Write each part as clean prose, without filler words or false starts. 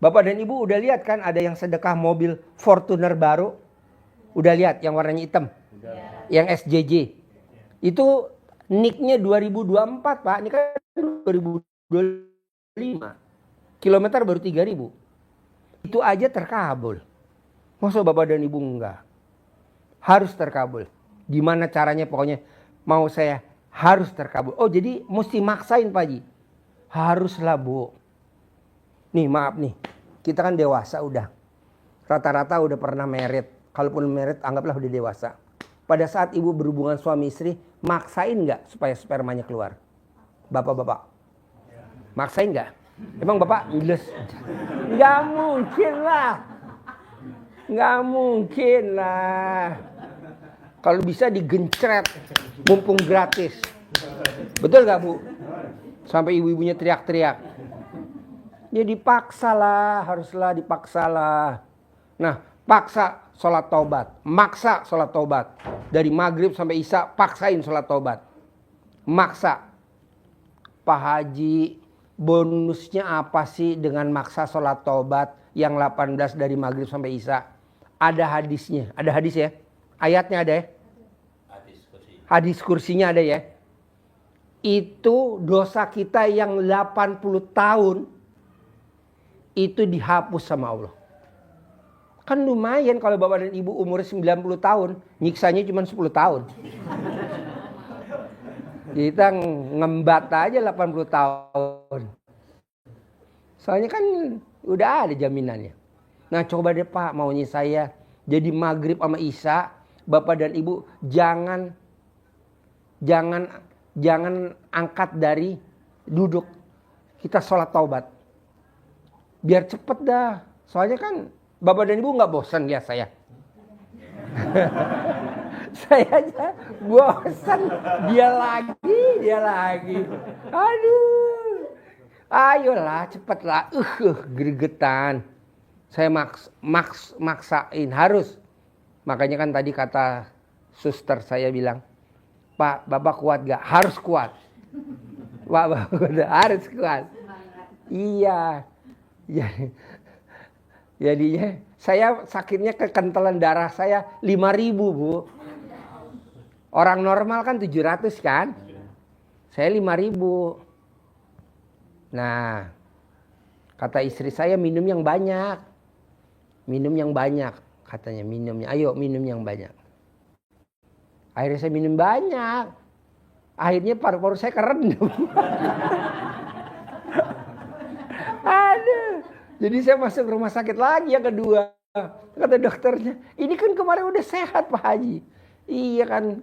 Bapak dan Ibu udah lihat kan ada yang sedekah mobil Fortuner baru? Udah lihat yang warnanya hitam? Yang SJJ. Itu nicknya 2024 Pak. Ini kan 2025. Kilometer baru 3.000. Itu aja terkabul. Masa Bapak dan Ibu enggak? Harus terkabul. Gimana caranya pokoknya mau saya harus terkabul. Oh jadi mesti maksain Pak Haji. Haruslah Bu. Nih maaf nih. Kita kan dewasa udah. Rata-rata udah pernah merit. Kalaupun merit anggaplah udah dewasa. Pada saat ibu berhubungan suami istri, maksain nggak supaya spermanya keluar? Bapak-bapak, maksain nggak? Emang bapak ngiles? Nggak mungkin lah, nggak mungkin lah. Kalau bisa digencret, mumpung gratis. Betul nggak Bu? Sampai ibu-ibunya teriak-teriak. Ya dipaksa lah, haruslah dipaksa lah. Nah, paksa sholat taubat, maksa sholat taubat. Dari maghrib sampai isya, paksain sholat taubat. Maksa. Pak Haji, bonusnya apa sih dengan maksa sholat taubat yang 18 dari maghrib sampai isya? Ada hadisnya, ada hadis ya? Ayatnya ada ya? Hadis kursinya ada ya? Itu dosa kita yang 80 tahun, itu dihapus sama Allah. Kan lumayan kalau bapak dan ibu umur 90 tahun, nyiksanya cuma 10 tahun. Kita ngembat aja 80 tahun. Soalnya kan udah ada jaminannya. Nah coba deh Pak, maunya saya jadi maghrib sama isya, bapak dan ibu jangan angkat dari duduk. Kita sholat taubat. Biar cepet dah. Soalnya kan bapak dan ibu nggak bosan lihat saya. Saya aja bosan. Dia lagi. Aduh. Ayolah cepetlah. Gregetan. Saya maksain. Harus. Makanya kan tadi kata suster saya bilang, Pak, Bapak kuat gak? Harus kuat. Pak, Bapak harus kuat. Iya. Jadinya saya sakitnya kekentalan darah saya 5.000 Bu. Orang normal kan 700 kan. Saya 5.000. Nah, kata istri saya minum yang banyak. Minum yang banyak. Katanya minumnya. Ayo minum yang banyak. Akhirnya saya minum banyak. Akhirnya paru-paru saya kerendam. Aduh. Jadi saya masuk rumah sakit lagi yang kedua. Kata dokternya, ini kan kemarin udah sehat Pak Haji. Iya kan,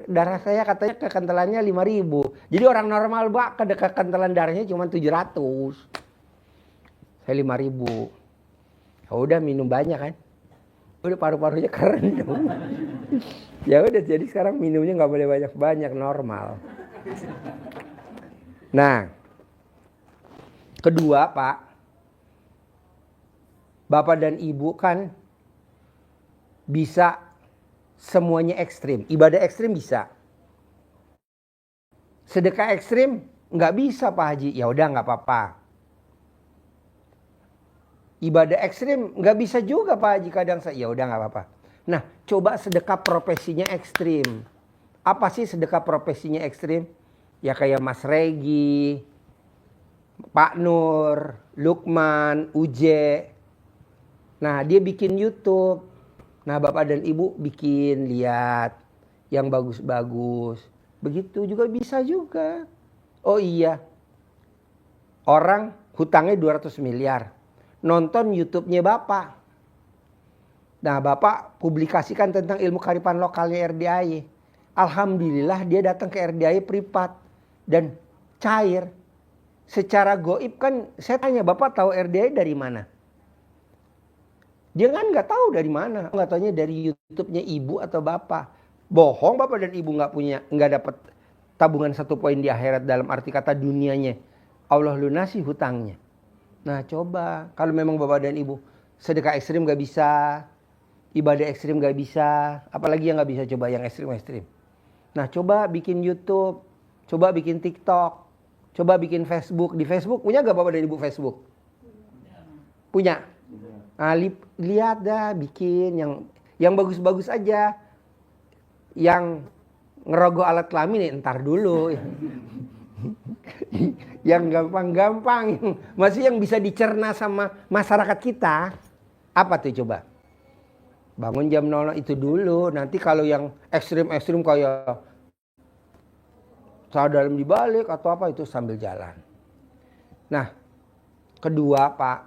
darah saya katanya kekentalannya 5.000. Jadi orang normal Pak, kekentalan darahnya cuma 700. Saya 5.000. Ya udah minum banyak kan. Udah paru-parunya keren dong. Ya udah jadi sekarang minumnya nggak boleh banyak-banyak, normal. Nah, kedua Pak. Bapak dan Ibu kan bisa semuanya ekstrim. Ibadah ekstrim bisa. Sedekah ekstrim nggak bisa Pak Haji. Ya udah nggak apa-apa. Ibadah ekstrim nggak bisa juga Pak Haji kadang saya. Ya udah nggak apa-apa. Nah coba sedekah profesinya ekstrim. Apa sih sedekah profesinya ekstrim? Ya kayak Mas Regi, Pak Nur, Lukman, Uje. Nah dia bikin YouTube. Nah Bapak dan Ibu bikin lihat yang bagus-bagus. Begitu juga bisa juga. Oh iya. Orang hutangnya 200 miliar. Nonton YouTube-nya Bapak. Nah Bapak publikasikan tentang ilmu kearifan lokalnya RDAY. Alhamdulillah dia datang ke RDAY privat. Dan cair. Secara goib kan saya tanya Bapak tahu RDAY dari mana? Dia kan nggak tahu dari mana, nggak taunya dari YouTube-nya ibu atau bapak. Bohong bapak dan ibu nggak dapat tabungan 1 poin di akhirat dalam arti kata dunianya. Allah lunasi hutangnya. Nah coba kalau memang bapak dan ibu sedekah ekstrim nggak bisa, ibadah ekstrim nggak bisa, apalagi yang nggak bisa coba yang ekstrim. Nah coba bikin YouTube, coba bikin TikTok, coba bikin Facebook. Di Facebook punya nggak bapak dan ibu Facebook? Punya? Nah, lihat dah, bikin yang bagus-bagus aja. Yang ngerogoh alat kelamin ntar dulu. Yang gampang-gampang, masih yang bisa dicerna sama masyarakat kita. Apa tuh coba? Bangun jam 00 itu dulu. Nanti kalau yang ekstrim-ekstrim kayak saat dalam dibalik atau apa itu sambil jalan. Nah, kedua Pak,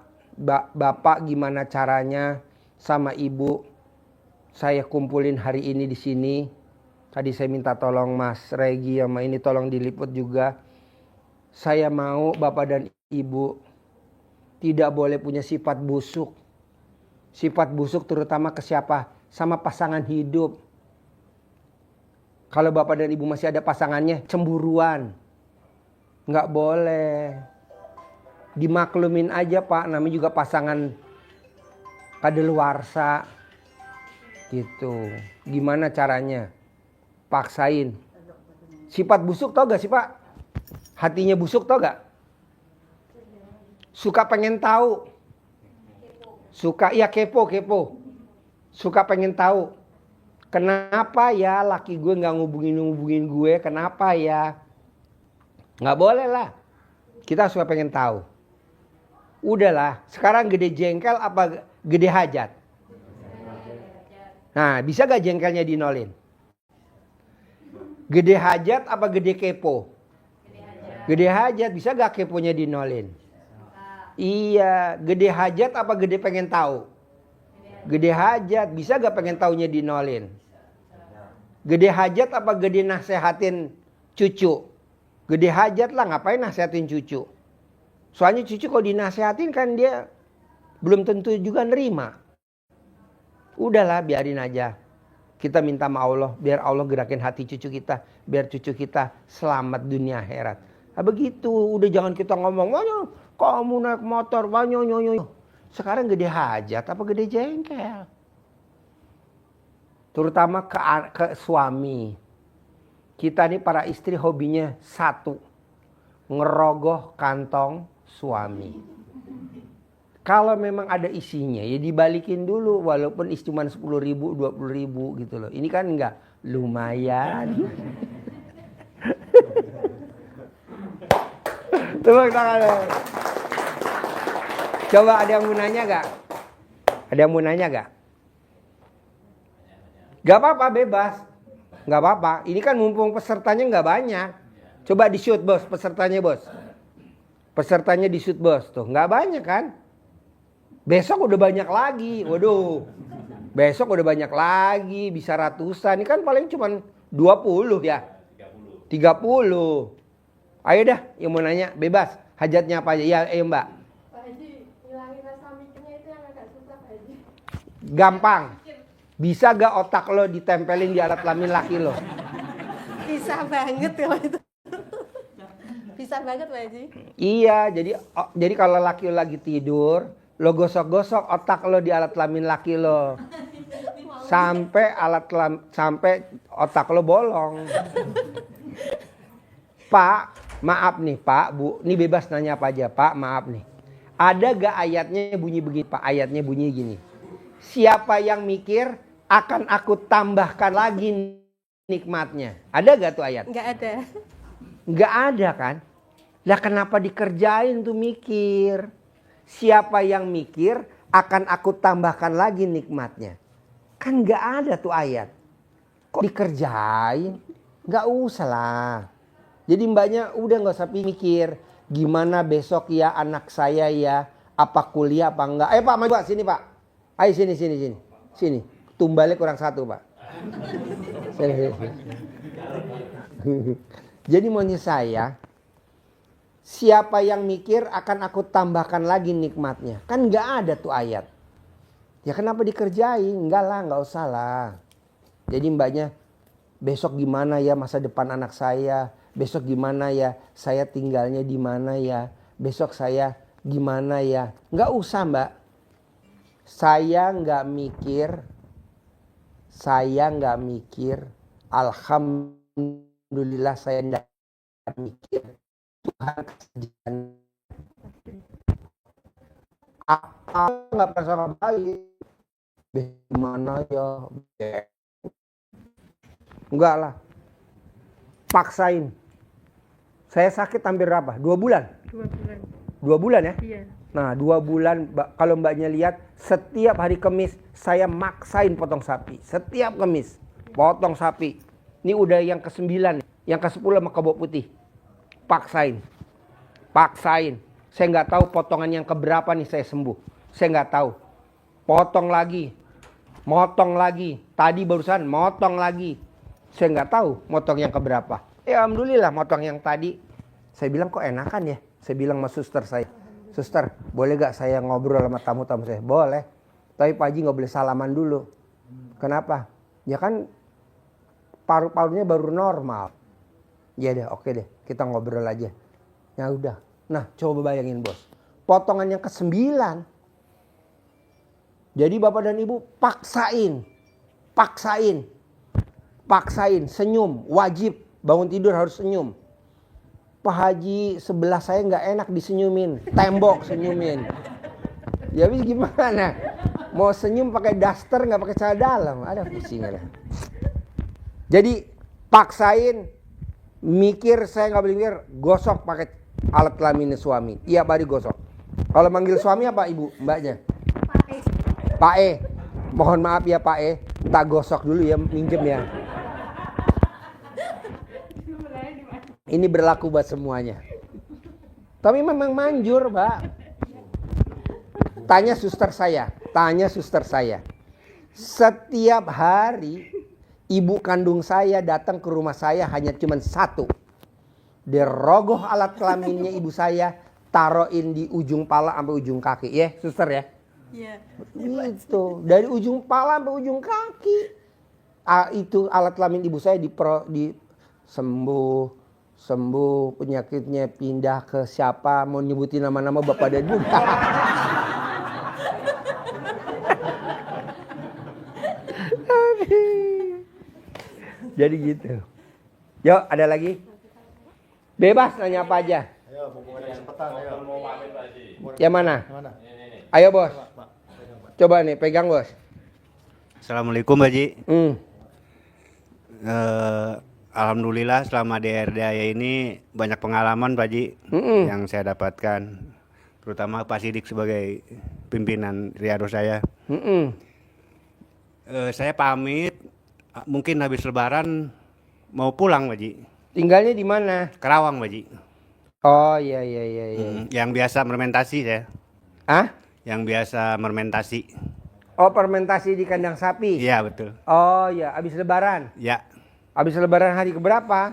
Bapak gimana caranya sama Ibu saya kumpulin hari ini di sini. Tadi saya minta tolong Mas Regi sama ini tolong diliput juga. Saya mau Bapak dan Ibu tidak boleh punya sifat busuk. Sifat busuk terutama ke siapa? Sama pasangan hidup. Kalau Bapak dan Ibu masih ada pasangannya, cemburuan. Nggak boleh. Dimaklumin aja Pak, namanya juga pasangan kadaluarsa. Gitu. Gimana caranya? Paksain. Sifat busuk tau gak sih Pak? Hatinya busuk tau gak? Suka pengen tahu. Suka, ya kepo. Suka pengen tahu. Kenapa ya laki gue gak ngubungin gue? Kenapa ya? Gak boleh lah. Kita suka pengen tahu. Udahlah, sekarang gede jengkel apa gede hajat? Nah, bisa gak jengkelnya dinolin? Gede hajat apa gede kepo? Gede hajat, bisa gak keponya dinolin? Iya, gede hajat apa gede pengen tahu? Gede hajat, bisa gak pengen taunya dinolin? Gede hajat apa gede nasehatin cucu? Gede hajat lah, ngapain nasehatin cucu? Soalnya cucu kalau dinasehatin kan dia belum tentu juga nerima. Udahlah, biarin aja. Kita minta sama Allah, biar Allah gerakin hati cucu kita, biar cucu kita selamat dunia akhirat. Nah, begitu, udah jangan kita ngomong, kamu naik motor, sekarang gede hajat apa gede jengkel? Terutama ke suami. Kita nih para istri hobinya satu, ngerogoh kantong suami. Kalau memang ada isinya ya dibalikin dulu walaupun cuma 10.000, 20.000 gitu loh. Ini kan enggak lumayan. Tepuk tangan. Coba ada yang mau nanya gak? Ada yang mau nanya gak? Gak apa-apa, bebas. Gak apa-apa. Ini kan mumpung pesertanya gak banyak. Coba di shoot bos, pesertanya bos. Pesertanya di shoot bos tuh. Gak banyak kan? Besok udah banyak lagi. Waduh. Besok udah banyak lagi. Bisa ratusan. Ini kan paling cuma 20 ya. 30. Ayo dah yang mau nanya. Bebas. Hajatnya apa aja. Ya Mbak. Pak Haji, ngilangin rasa mikirnya itu yang agak susah Pak Haji. Gampang. Bisa gak otak lo ditempelin di alat kelamin laki lo? Bisa banget ya itu. Bisa banget Pak Haji. Iya. Jadi kalau laki lo lagi tidur, lo gosok-gosok otak lo di alat kelamin laki lo. Sampai otak lo bolong. Pak, maaf nih Pak, Bu. Ini bebas nanya apa aja Pak, maaf nih. Ada gak ayatnya bunyi begini Pak? Ayatnya bunyi gini. Siapa yang mikir akan aku tambahkan lagi nikmatnya. Ada gak tuh ayat? Nggak ada. Nggak ada kan? Lah kenapa dikerjain tuh mikir? Siapa yang mikir akan aku tambahkan lagi nikmatnya. Kan gak ada tuh ayat. Kok dikerjain? Gak usah lah. Jadi mbaknya udah gak usah mikir. Gimana besok ya anak saya ya. Apa kuliah apa enggak. Pak maju Pak sini Pak. Ayo sini. Sini. Tumbalnya kurang satu Pak. Sini. Jadi maunya saya. Siapa yang mikir akan aku tambahkan lagi nikmatnya. Kan gak ada tuh ayat. Ya kenapa dikerjain? Enggak lah, gak usah lah. Jadi mbaknya, besok gimana ya masa depan anak saya? Besok gimana ya saya tinggalnya di mana ya? Besok saya gimana ya? Gak usah mbak. Saya gak mikir. Alhamdulillah saya gak mikir. Tuhan kesedihan nggak prasangka baik. Gimana ya? Enggak lah. Paksain. Saya sakit hampir berapa? 2 bulan? 2 bulan. 2 bulan ya? Iya. Nah 2 bulan kalau mbaknya lihat setiap hari Kamis saya maksain potong sapi. Setiap Kamis potong sapi. Ini udah yang ke-9. Yang ke-10 sama kebo putih. Paksain. Paksain. Saya nggak tahu potongan yang keberapa nih saya sembuh. Saya nggak tahu. Potong lagi. Motong lagi. Tadi barusan motong lagi. Saya nggak tahu motong yang keberapa. Ya alhamdulillah motong yang tadi. Saya bilang kok enakan ya. Saya bilang sama suster saya. Suster boleh gak saya ngobrol sama tamu-tamu saya? Boleh. Tapi Pak Haji nggak boleh salaman dulu. Kenapa? Ya kan paru-parunya baru normal. Ya deh oke deh. Kita ngobrol aja. Ya udah. Nah coba bayangin bos. Potongan yang ke-9. Jadi bapak dan ibu paksain. Paksain. Paksain. Senyum. Wajib. Bangun tidur harus senyum. Pak Haji sebelah saya nggak enak disenyumin. Tembok senyumin. Ya habis gimana? Mau senyum pakai daster nggak pakai celana dalam. Ada pusing ada. Jadi paksain. Mikir saya nggak boleh mikir. Gosok pakai alat kelamin suami. Iya baru gosok. Kalau manggil suami apa ibu mbaknya? Pak E. Mohon maaf ya Pak E. Tak gosok dulu ya minjem ya. Ini berlaku buat semuanya. Tapi memang manjur, Mbak. Tanya suster saya. Setiap hari ibu kandung saya datang ke rumah saya hanya cuma 1. Dia rogoh alat kelaminnya ibu saya, taruhin di ujung pala sampai ujung kaki, ya, suster ya. Iya. Itu dari ujung pala sampai ujung kaki. Itu alat kelamin ibu saya di sembuh penyakitnya pindah ke siapa mau nyebutin nama-nama bapak dan ibu. Jadi gitu. Yuk ada lagi. Bebas nanya apa aja. Ayo, mumpung ada kesempatan, ayo. Yang mana? Mana? Ayo bos. Coba nih pegang bos. Assalamualaikum Pak Haji. Hmm. Alhamdulillah selama di RDAY ini banyak pengalaman Pak Haji yang saya dapatkan. Terutama Pak Sidik sebagai pimpinan Riado saya. Saya pamit, mungkin habis lebaran mau pulang Pak Haji. Tinggalnya di mana? Kerawang Pak Haji. Oh iya. Yang biasa fermentasi saya. Ah? Yang biasa fermentasi. Oh fermentasi di kandang sapi? Iya betul. Oh iya, habis lebaran? Ya. Habis lebaran hari keberapa?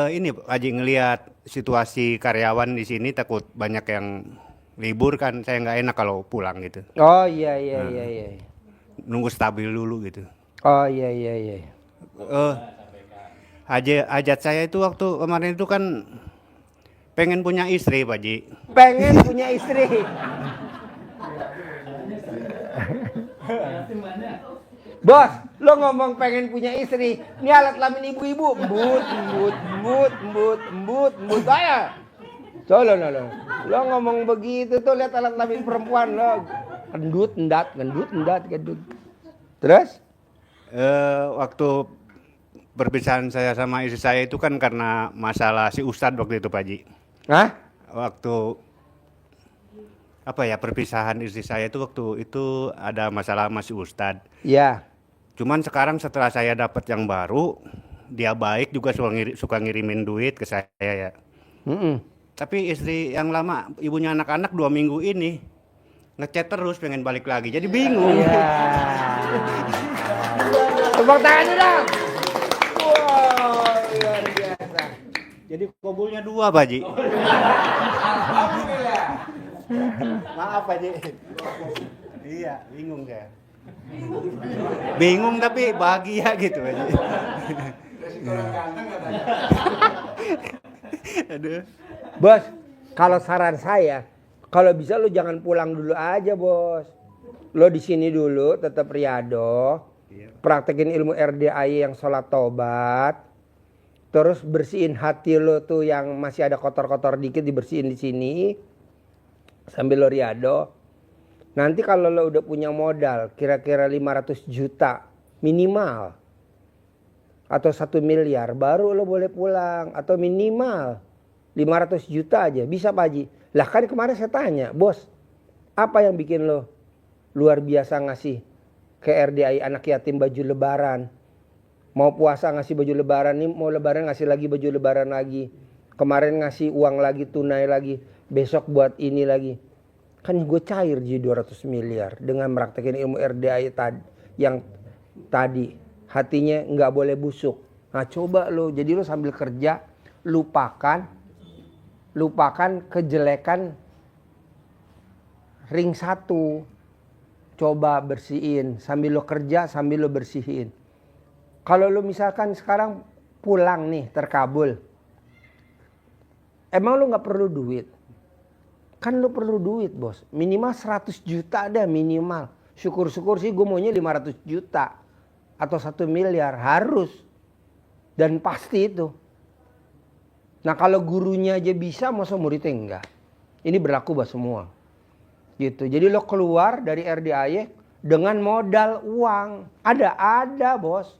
Ini Pak Haji ngelihat situasi karyawan di sini takut banyak yang libur kan, saya nggak enak kalau pulang gitu. Oh iya. Nunggu stabil dulu gitu. Oh iya. Hajat saya itu waktu kemarin itu kan pengen punya istri Pak Haji. Pengen punya istri. Bos, lo ngomong pengen punya istri. Ini alat kelamin ibu-ibu. Embut. Ayo. Coba lo ngomong begitu tuh lihat alat kelamin perempuan lo. Gendut. Terus? Waktu perpisahan saya sama istri saya itu kan karena masalah si Ustadz waktu itu Pak Haji. Hah? Waktu perpisahan istri saya itu waktu itu ada masalah sama si Ustadz. Iya. Cuman sekarang setelah saya dapat yang baru, dia baik juga suka ngirimin duit ke saya ya. Tapi istri yang lama, ibunya anak-anak 2 minggu ini ngechat terus pengen balik lagi, jadi bingung. Iya. Tepuk tangan dulu. Wow, luar biasa. Jadi kabulnya 2 Pak Haji. Alhamdulillah. Maaf Pak Haji. Iya, bingung saya. Bingung tapi bahagia gitu Pak Haji. Aduh. Bos, kalau saran saya, kalau bisa lo jangan pulang dulu aja, Bos. Lo di sini dulu, tetap Riado. Praktekin ilmu RDAY yang sholat tobat. Terus bersihin hati lo tuh yang masih ada kotor-kotor dikit dibersihin di sini. sambil lo riado. Nanti kalau lo udah punya modal kira-kira 500 juta minimal atau 1 miliar, baru lo boleh pulang. Atau minimal 500 juta aja, bisa Pak Haji. Lah kan kemarin saya tanya, bos, apa yang bikin lo luar biasa ngasih ke RDI anak yatim baju lebaran? Mau puasa ngasih baju lebaran, nih mau lebaran ngasih lagi baju lebaran lagi. Kemarin ngasih uang lagi, tunai lagi, besok buat ini lagi. Kan gue cair jadi 200 miliar dengan meraktekin ilmu RDI yang tadi. Hatinya nggak boleh busuk. Nah coba lo, jadi lo sambil kerja lupakan kejelekan ring 1. Coba bersihin sambil lo kerja, sambil lo bersihin. Kalau lo misalkan sekarang pulang nih terkabul, emang lo nggak perlu duit? Kan lo perlu duit bos, minimal 100 juta ada minimal. Syukur-syukur sih gue maunya 500 juta atau 1 miliar harus. Dan pasti itu. Nah kalau gurunya aja bisa, masa muridnya enggak? Ini berlaku buat semua. Gitu. Jadi lo keluar dari RDAY dengan modal uang. Ada bos.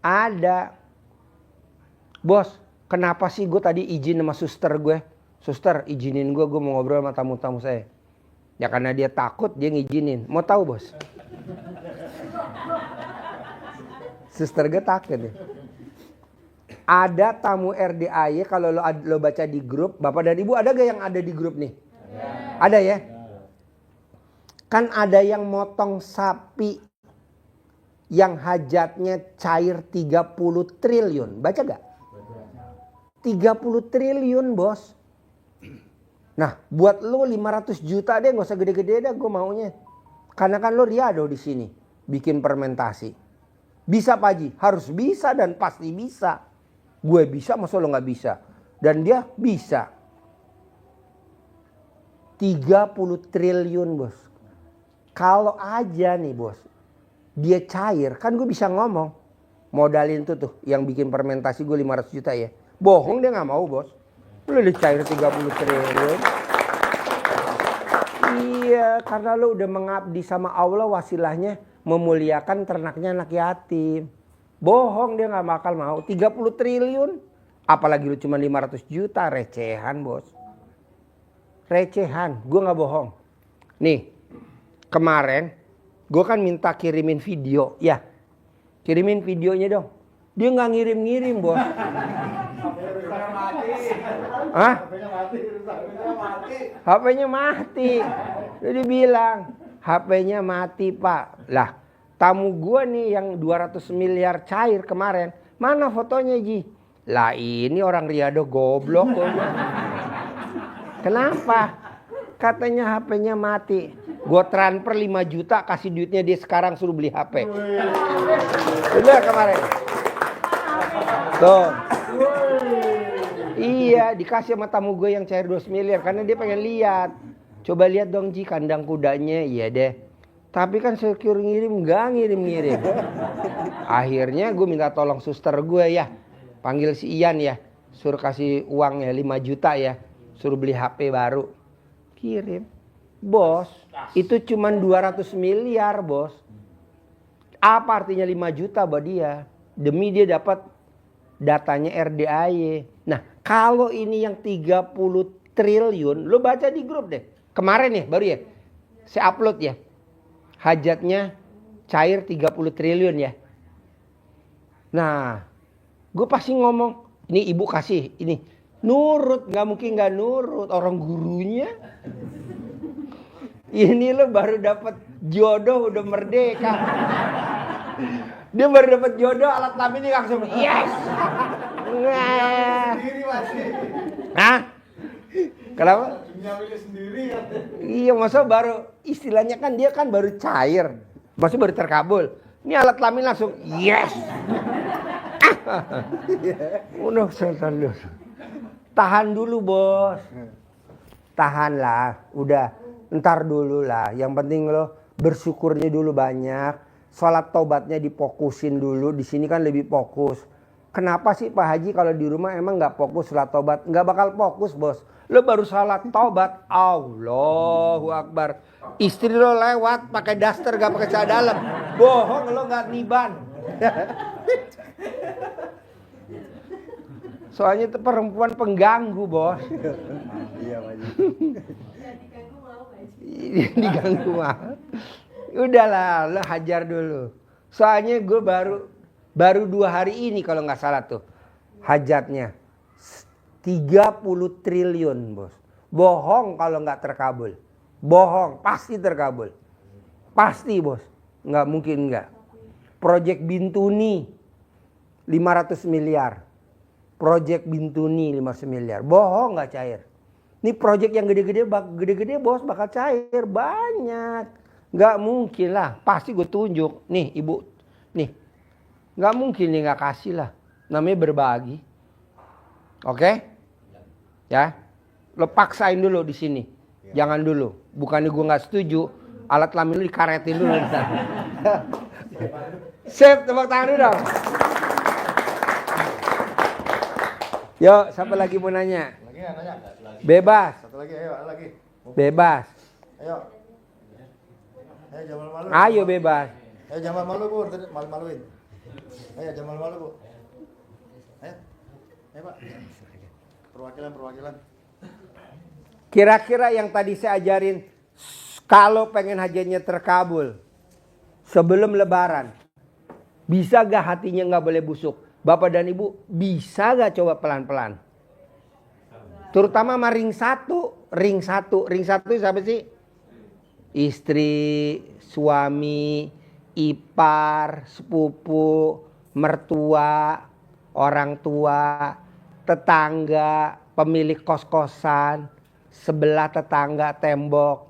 Ada. Bos, kenapa sih gue tadi izin sama suster gue? Suster izinin gue mau ngobrol sama tamu-tamu saya. Ya karena dia takut dia ngizinin. Mau tahu bos? Suster gue takut ya. Ada tamu RDAY kalau lo baca di grup. Bapak dan ibu ada gak yang ada di grup nih? Ada ya? Kan ada yang motong sapi yang hajatnya cair 30 triliun. Baca gak? 30 triliun bos. Nah buat lo 500 juta deh, gak usah gede-gede deh gue maunya. Karena kan lo riado di sini bikin fermentasi. Bisa Pak Haji? Harus bisa dan pasti bisa. Gue bisa, masa lo gak bisa? Dan dia bisa. 30 triliun bos. Kalau aja nih bos, dia cair, kan gue bisa ngomong. Modalin tuh yang bikin fermentasi gue 500 juta ya. Bohong dia gak mau bos. Lu udah cair 30 triliun. Iya, karena lu udah mengabdi sama Allah, wasilahnya memuliakan ternaknya anak yatim. Bohong dia gak bakal mau. 30 triliun. Apalagi lu cuma 500 juta, recehan bos. Recehan, gue gak bohong. Nih, kemarin gue kan minta kirimin video, ya. Kirimin videonya dong. Dia nggak ngirim-ngirim bos. Hah? HP-nya mati. Jadi bilang HP-nya mati pak. Lah tamu gue nih yang 200 miliar cair kemarin. Mana fotonya Ji? Lah ini orang riado goblok. Kenapa? Katanya HP-nya mati. Gue transfer 5 juta kasih duitnya dia sekarang suruh beli HP. Bener kemarin. Tuh. Iya dikasih sama tamu gue yang cair 2 miliar. Karena dia pengen lihat. Coba lihat dong Ji kandang kudanya. Iya deh. Tapi kan secure ngirim gak ngirim-ngirim. Akhirnya gue minta tolong suster gue ya. Panggil si Ian ya. Suruh kasih uang ya 5 juta ya. Suruh beli HP baru. Kirim. Bos, itu cuma 200 miliar bos. Apa artinya 5 juta buat dia? Demi dia dapat datanya RDAY. Nah, kalau ini yang 30 triliun, lo baca di grup deh. Kemarin ya, baru ya. Saya upload ya. Hajatnya cair 30 triliun ya. Nah, gue pasti ngomong, ini ibu kasih, ini. Nurut, gak mungkin gak nurut. Orang gurunya. Ini lo baru dapat jodoh udah merdeka. Dia baru dapat jodoh alat kelamin ini langsung yes. Nah. Hah? Kenapa? Iya masa baru istilahnya kan dia kan baru cair. Masa baru terkabul. Ini alat kelamin langsung yes. Udah tahan dulu bos. Tahanlah, udah. Ntar dulu lah, yang penting lo bersyukurnya dulu banyak. Sholat tobatnya difokusin dulu, di sini kan lebih fokus. Kenapa sih Pak Haji kalau di rumah emang gak fokus sholat tobat? Gak bakal fokus bos. Lo baru salat tobat, Allahu Akbar. Istri lo lewat pakai daster gak pakai celana dalam. Bohong lo gak niban. Soalnya itu perempuan pengganggu, bos. Iya, Pak Haji. Diganggu mah. Udahlah, lo hajar dulu. Soalnya gue baru 2 hari ini kalau nggak salah tuh hajatnya 30 triliun, bos. Bohong kalau nggak terkabul. Bohong, pasti terkabul. Pasti, bos. Nggak mungkin nggak. Proyek Bintuni 500 miliar. Proyek Bintuni 500 miliar. Bohong nggak cair. Ini proyek yang gede-gede bos bakal cair banyak. Nggak mungkin lah. Pasti gue tunjuk. Nih ibu. Nih. Nggak mungkin nih nggak kasih lah. Namanya berbagi. Oke? Ya. Lo paksain dulu di sini. Jangan dulu. Bukannya gue nggak setuju. Alat kelamin lu dikaretin dulu. Sip, tepuk tangan dulu dong. Yuk, siapa lagi mau nanya? Lagi ya, nanya. Bebas. Satu lagi, ayo, lagi. Bebas. Ayo. Ayo, jangan malu-malu. Ayo bebas. Ayo, jangan malu, Bu. Tadi malu-maluin. Ayo, jangan malu-malu, Bu. Ayo. Ayo, Pak. Perwakilan. Kira-kira yang tadi saya ajarin, kalau pengen hajatnya terkabul sebelum lebaran, bisa gak hatinya gak boleh busuk? Bapak dan Ibu bisa gak coba pelan-pelan? Terutama sama ring satu. Ring satu siapa sih? Istri, suami, ipar, sepupu, mertua, orang tua, tetangga, pemilik kos-kosan, sebelah tetangga tembok.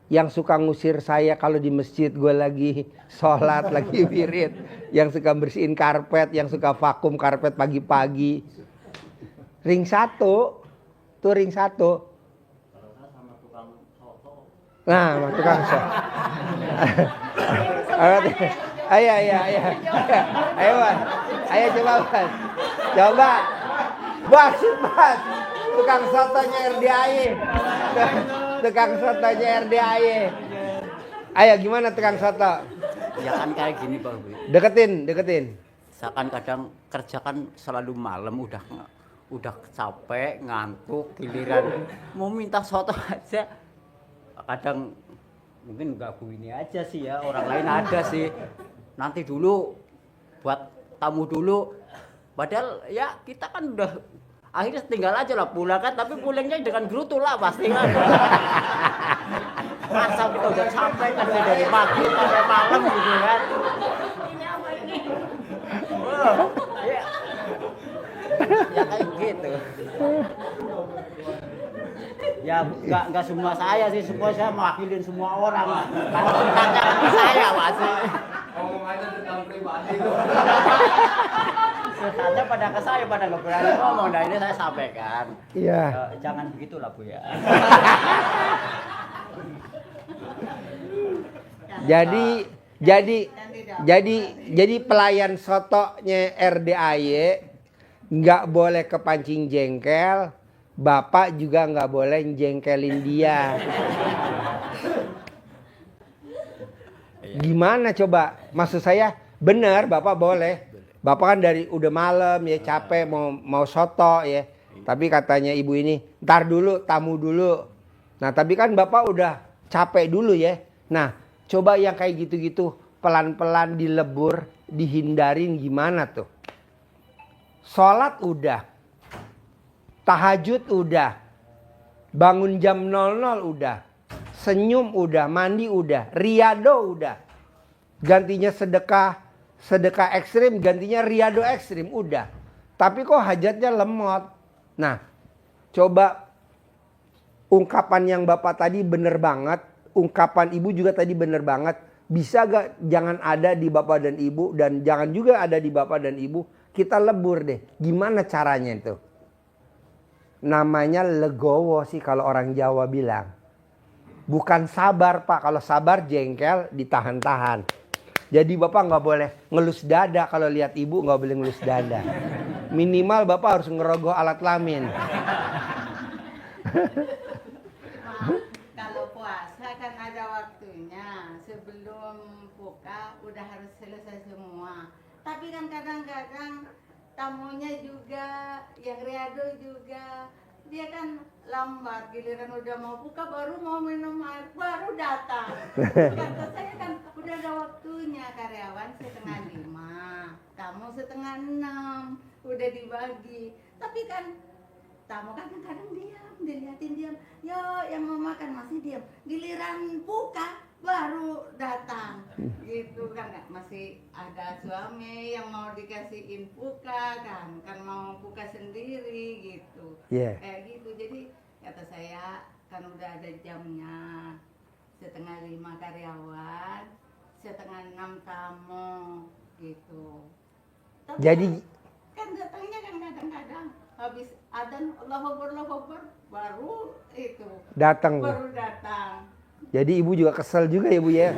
Yang suka ngusir saya kalau di masjid gue lagi sholat, lagi wirid. Yang suka bersihin karpet, yang suka vakum karpet pagi-pagi. Ring satu. Tuh ring satu. Nah, sama tukang soto. Ayo. Ayo, Mas. Ayo coba, Mas. Coba. Bas. Tukang sotonya RDAY. Tukang sotonya RDAY. Ayo gimana tukang soto? Ya kan kayak gini Bang. Deketin. Misalkan kadang kerja kan selalu malam udah capek, ngantuk, giliran mau minta soto aja. Kadang mungkin enggak bu ini aja sih ya, orang lain ada sih. Nanti dulu buat tamu dulu. Padahal ya kita kan udah akhirnya tinggal aja lah pulang kan, tapi pulangnya dengan gerutu lah pasti kan. Masa kita udah sampai kan dari pagi sampai malam gitu kan. Ya. Ya kayak gitu. Ya enggak semua saya sih, semua saya mewakilin semua orang. Kalau ditanya ke saya pasti. Ngomong aja tentang pribadi itu. Tanya pada ke saya, pada nggak berani ngomong. Nah ini saya sampaikan. Iya. Jangan begitulah Bu ya. Jadi pelayan sotonya RDAY nggak boleh kepancing jengkel, bapak juga nggak boleh jengkelin dia. Gimana coba? Maksud saya benar bapak boleh. Bapak kan dari udah malam ya capek mau soto ya. Tapi katanya ibu ini ntar dulu tamu dulu. Nah tapi kan bapak udah capek dulu ya. Nah coba yang kayak gitu-gitu pelan-pelan dilebur, dihindarin gimana tuh? Sholat udah, tahajud udah, bangun jam 00 udah, senyum udah, mandi udah, riado udah. Gantinya sedekah ekstrim, gantinya riado ekstrim udah. Tapi kok hajatnya lemot. Nah, coba ungkapan yang bapak tadi bener banget, ungkapan ibu juga tadi bener banget. Bisa gak jangan ada di bapak dan ibu dan jangan juga ada di bapak dan ibu. Kita lebur deh. Gimana caranya itu? Namanya legowo sih kalau orang Jawa bilang. Bukan sabar Pak. Kalau sabar jengkel ditahan-tahan. Jadi bapak nggak boleh ngelus dada. Kalau lihat ibu nggak boleh ngelus dada. Minimal bapak harus ngerogoh alat kelamin. Maaf, kalau puasa kan ada waktunya. Sebelum buka udah harus selesai semua. Tapi kan kadang-kadang tamunya juga, yang riado juga, dia kan lambat, giliran udah mau buka baru mau minum air, baru datang. Kata saya kan udah ada waktunya, karyawan 4:30, tamu 5:30, udah dibagi. Tapi kan tamu kadang-kadang diam, dilihatin diam. Yo, yang mau makan masih diam. Giliran buka baru datang. Gitu kan, masih ada suami yang mau dikasihin buka kan mau buka sendiri gitu. Iya. Kayak gitu. Jadi kata saya kan udah ada jamnya. 4:30 karyawan, 5:30 tamu gitu. Tapi Jadi kan datangnya kan kadang-kadang habis adzan Allahu Akbar baru itu datang. baru datang. Jadi ibu juga kesel juga ya bu ya.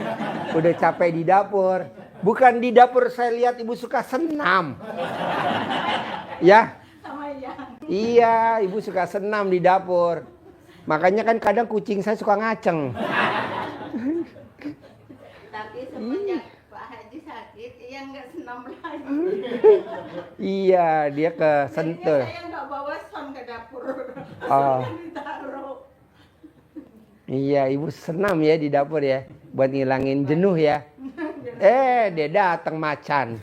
Udah capek di dapur. Bukan di dapur saya lihat ibu suka senam. Ya. Sama yang Iya, ibu suka senam di dapur. Makanya kan kadang kucing saya suka ngaceng. tapi semenjak Pak Haji sakit ia nggak senam lagi. Iya, dia ke Jadinya Sentul. saya nggak bawa son ke dapur. Oh. Ditaruh. Iya, ibu senam ya di dapur ya. Buat ngilangin jenuh ya. Dia datang macan.